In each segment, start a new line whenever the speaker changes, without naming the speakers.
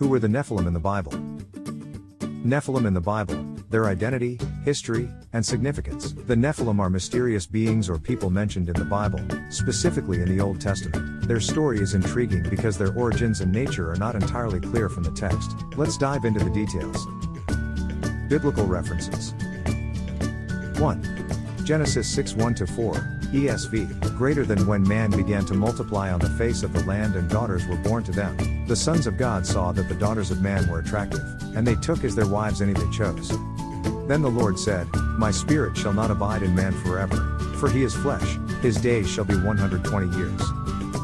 Who were the Nephilim in the Bible? Nephilim in the Bible, their identity, history, and significance. The Nephilim are mysterious beings or people mentioned in the Bible, specifically in the Old Testament. Their story is intriguing because their origins and nature are not entirely clear from the text. Let's dive into the details. Biblical references. 1. Genesis 6:1-4, ESV. Greater than when man began to multiply on the face of the land and daughters were born to them. The sons of God saw that the daughters of man were attractive, and they took as their wives any they chose. Then the Lord said, My spirit shall not abide in man forever, for he is flesh, his days shall be 120 years.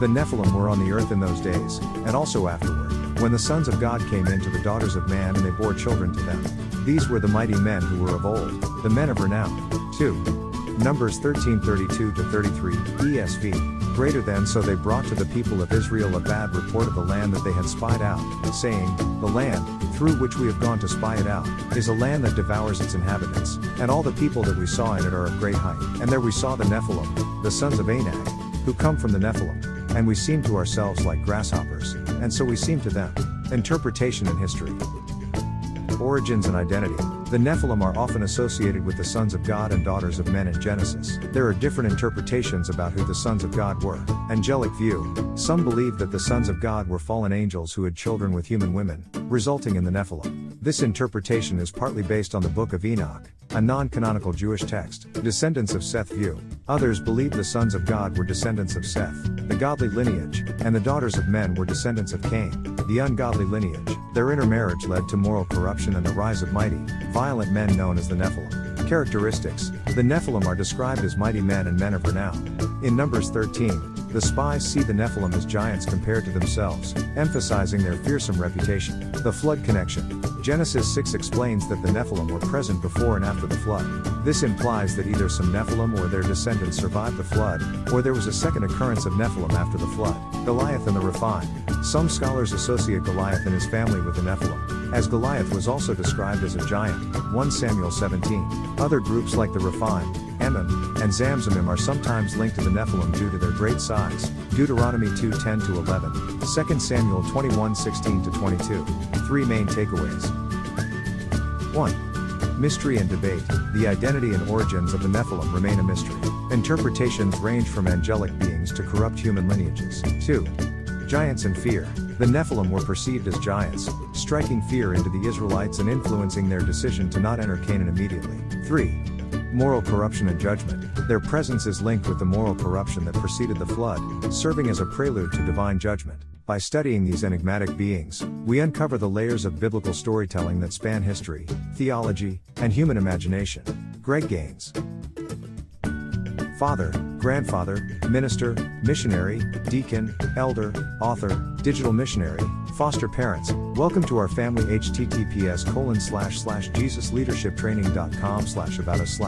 The Nephilim were on the earth in those days, and also afterward, when the sons of God came in to the daughters of man and they bore children to them. These were the mighty men who were of old, the men of renown. 2. Numbers 13:32-33, ESV. Greater than so they brought to the people of Israel a bad report of the land that they had spied out, saying, The land, through which we have gone to spy it out, is a land that devours its inhabitants, and all the people that we saw in it are of great height. And there we saw the Nephilim, the sons of Anak, who come from the Nephilim, and we seemed to ourselves like grasshoppers, and so we seemed to them. Interpretation and history. Origins and identity. The Nephilim are often associated with the sons of God and daughters of men in Genesis. There are different interpretations about who the sons of God were. Angelic view. Some believe that the sons of God were fallen angels who had children with human women, resulting in the Nephilim. This interpretation is partly based on the Book of Enoch, a non-canonical Jewish text. Descendants of Seth view. Others believe the sons of God were descendants of Seth, the godly lineage, and the daughters of men were descendants of Cain, the ungodly lineage. Their intermarriage led to moral corruption and the rise of mighty, violent men known as the Nephilim. Characteristics. The Nephilim are described as mighty men and men of renown. In Numbers 13, the spies see the Nephilim as giants compared to themselves, emphasizing their fearsome reputation. The flood connection. Genesis 6 explains that the Nephilim were present before and after the flood. This implies that either some Nephilim or their descendants survived the flood, or there was a second occurrence of Nephilim after the flood. Goliath and the refined. Some scholars associate Goliath and his family with the Nephilim, as Goliath was also described as a giant, 1 Samuel 17. Other groups like the refined, Ammon, and Zamzumim are sometimes linked to the Nephilim due to their great size. Deuteronomy 2:10-11, 2 Samuel 21:16-22. 3 main takeaways. 1. Mystery and debate. The identity and origins of the Nephilim remain a mystery. Interpretations range from angelic beings to corrupt human lineages. 2. Giants and fear. The Nephilim were perceived as giants, striking fear into the Israelites and influencing their decision to not enter Canaan immediately. 3. Moral corruption and judgment. Their presence is linked with the moral corruption that preceded the flood, serving as a prelude to divine judgment. By studying these enigmatic beings, we uncover the layers of biblical storytelling that span history, theology, and human imagination. Greg Gaines. Father, grandfather, minister, missionary, deacon, elder, author, digital missionary, foster parents. Welcome to our family. https://jesusleadershiptraining.com/about us/